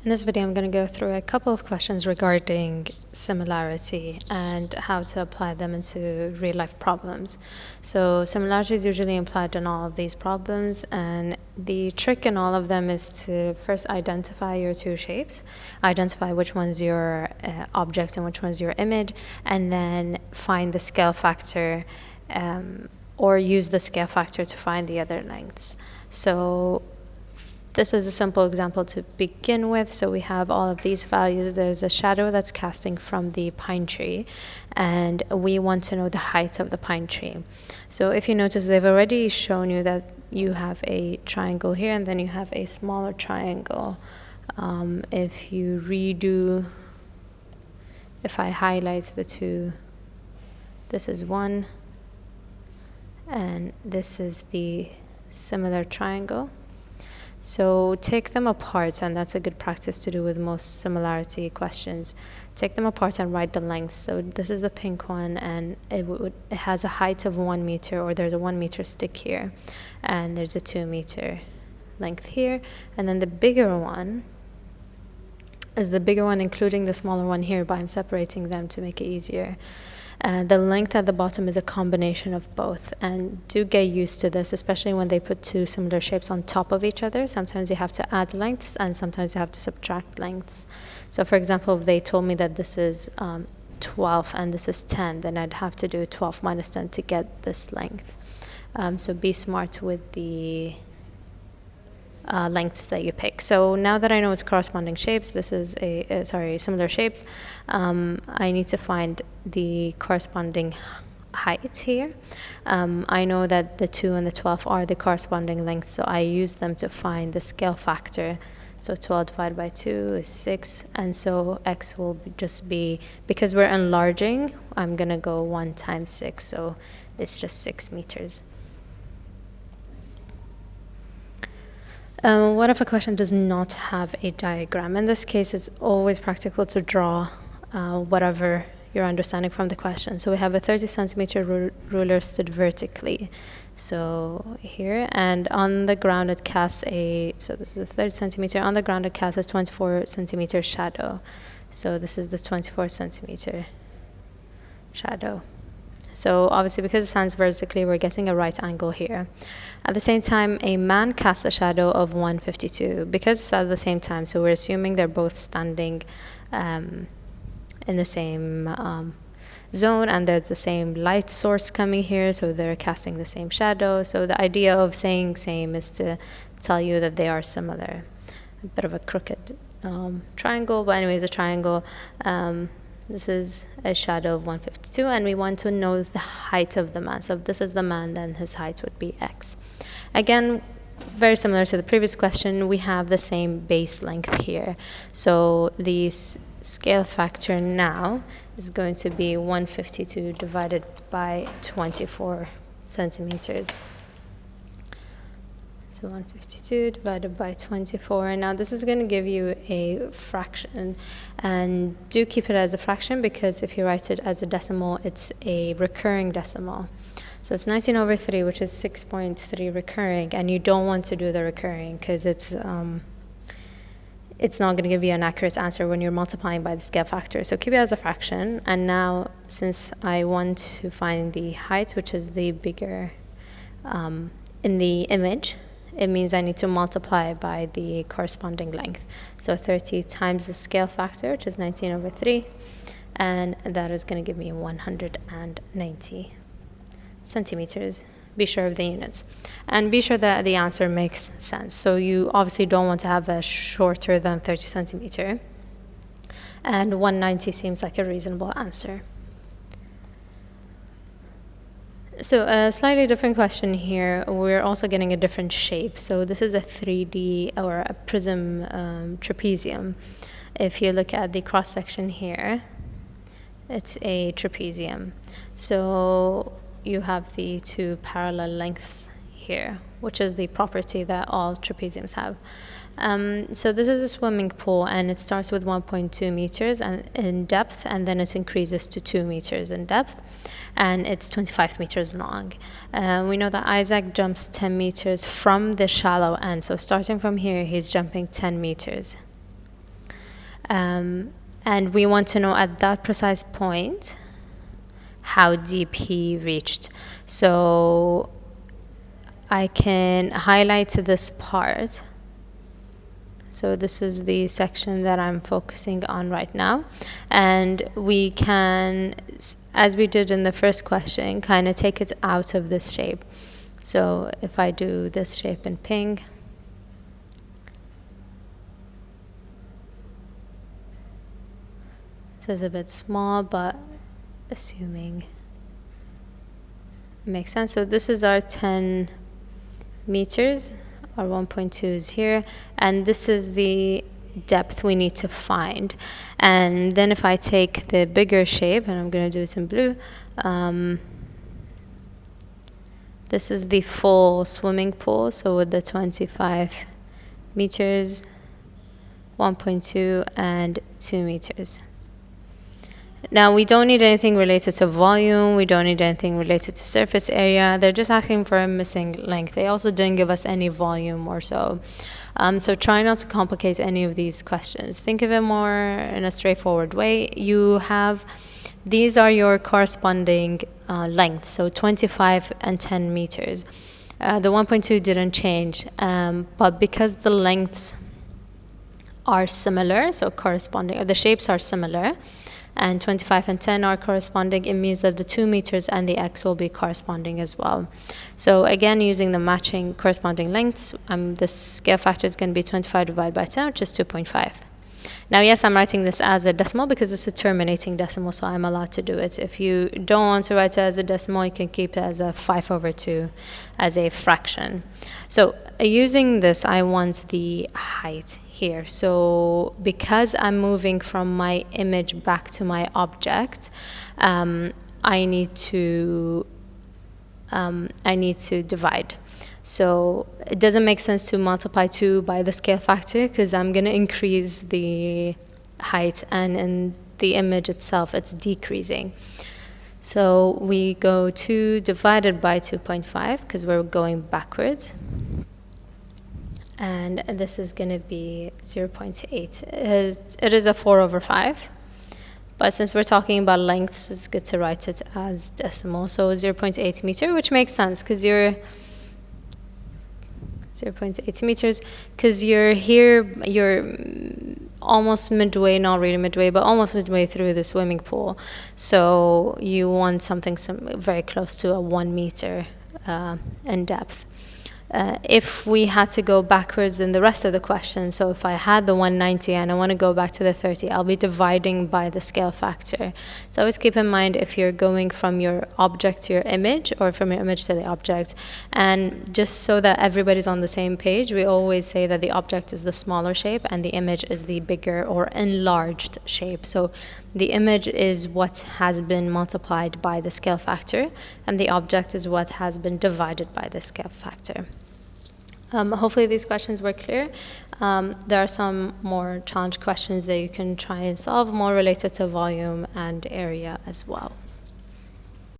In this video, I'm going to go through a couple of questions regarding similarity and how to apply them into real-life problems. So similarity is usually implied in all of these problems, and the trick in all of them is to first identify your two shapes, identify which one's your object and which one's your image, and then find the scale factor or use the scale factor to find the other lengths. So this is a simple example to begin with. So we have all of these values. There's a shadow that's casting from the pine tree, and we want to know the height of the pine tree. So if you notice, they've already shown you that you have a triangle here, and then you have a smaller triangle. If you redo, if I highlight the two, this is one, and this is the similar triangle. So take them apart, and that's a good practice to do with most similarity questions. Take them apart and write the lengths. So this is the pink one, and it has a height of 1 meter, or there's a 1 meter stick here, and there's a 2 meter length here. And then the bigger one is the bigger one, including the smaller one here, but I'm separating them to make it easier. The length at the bottom is a combination of both, and do get used to this, especially when they put two similar shapes on top of each other. Sometimes you have to add lengths, and sometimes you have to subtract lengths. So for example, if they told me that this is 12 and this is 10, then I'd have to do 12 minus 10 to get this length. So be smart with the lengths that you pick. So now that I know it's corresponding shapes, this is similar shapes, I need to find the corresponding height here. I know that the 2 and the 12 are the corresponding lengths, so I use them to find the scale factor. So 12 divided by 2 is 6, and so x will just be, because we're enlarging, I'm going to go 1 times 6, so it's just 6 meters. What if a question does not have a diagram? In this case, it's always practical to draw whatever you're understanding from the question. So we have a 30 centimeter ruler stood vertically. So here, and on the ground it casts so this is a 30 centimeter. On the ground it casts a 24 centimeter shadow. So this is the 24 centimeter shadow. So obviously, because it stands vertically, we're getting a right angle here. At the same time, a man casts a shadow of 152. Because it's at the same time, so we're assuming they're both standing in the same zone, and there's the same light source coming here, so they're casting the same shadow. So the idea of saying same is to tell you that they are similar. A bit of a crooked triangle, but anyways, a triangle. This is a shadow of 152, and we want to know the height of the man. So if this is the man, then his height would be x. Again, very similar to the previous question, we have the same base length here. So the scale factor now is going to be 152 divided by 24 centimeters. So 152 divided by 24. Now this is going to give you a fraction, and do keep it as a fraction, because if you write it as a decimal, it's a recurring decimal. So it's 19/3, which is 6.3 recurring, and you don't want to do the recurring because it's not going to give you an accurate answer when you're multiplying by the scale factor. So keep it as a fraction. And now, since I want to find the height, which is the bigger in the image, it means I need to multiply by the corresponding length. So 30 times the scale factor, which is 19/3, and that is going to give me 190 centimeters. Be sure of the units. And be sure that the answer makes sense. So you obviously don't want to have a shorter than 30 centimeter. And 190 seems like a reasonable answer. So a slightly different question here. We're also getting a different shape. So this is a 3D or a prism trapezium. If you look at the cross section here, it's a trapezium. So you have the two parallel lengths here, which is the property that all trapeziums have. So this is a swimming pool, and it starts with 1.2 meters in depth, and then it increases to 2 meters in depth, and it's 25 meters long. We know that Isaac jumps 10 meters from the shallow end. So starting from here, he's jumping 10 meters. And we want to know at that precise point how deep he reached. So I can highlight this part. So this is the section that I'm focusing on right now. And we can, as we did in the first question, kind of take it out of this shape. So if I do this shape in ping, this is a bit small, but assuming it makes sense. So this is our 10 meters. Our 1.2 is here, and this is the depth we need to find. And then if I take the bigger shape, and I'm going to do it in blue, this is the full swimming pool. So with the 25 meters, 1.2, and 2 meters. Now, we don't need anything related to volume. We don't need anything related to surface area. They're just asking for a missing length. They also didn't give us any volume or so. So try not to complicate any of these questions. Think of it more in a straightforward way. You have, these are your corresponding lengths, so 25 and 10 meters. The 1.2 didn't change, but because the lengths are similar, so corresponding, or the shapes are similar, and 25 and 10 are corresponding, it means that the 2 meters and the x will be corresponding as well. So again, using the matching corresponding lengths, the scale factor is going to be 25 divided by 10, which is 2.5. Now, yes, I'm writing this as a decimal because it's a terminating decimal, so I'm allowed to do it. If you don't want to write it as a decimal, you can keep it as a 5/2 as a fraction. So using this, I want the height here. So because I'm moving from my image back to my object, I need to divide. So it doesn't make sense to multiply 2 by the scale factor because I'm going to increase the height, and in the image itself it's decreasing. So we go 2 divided by 2.5 because we're going backwards. And this is going to be 0.8. It is a 4/5. But since we're talking about lengths, it's good to write it as decimal. So 0.8 meter, which makes sense because you're 0.8 meters, because you're here, you're almost midway, not really midway, but almost midway through the swimming pool. So you want something very close to a 1 meter in depth. If we had to go backwards in the rest of the question, so if I had the 190 and I want to go back to the 30, I'll be dividing by the scale factor. So always keep in mind if you're going from your object to your image or from your image to the object. And just so that everybody's on the same page, we always say that the object is the smaller shape and the image is the bigger or enlarged shape. So the image is what has been multiplied by the scale factor, and the object is what has been divided by the scale factor. Hopefully these questions were clear. There are some more challenge questions that you can try and solve, more related to volume and area as well.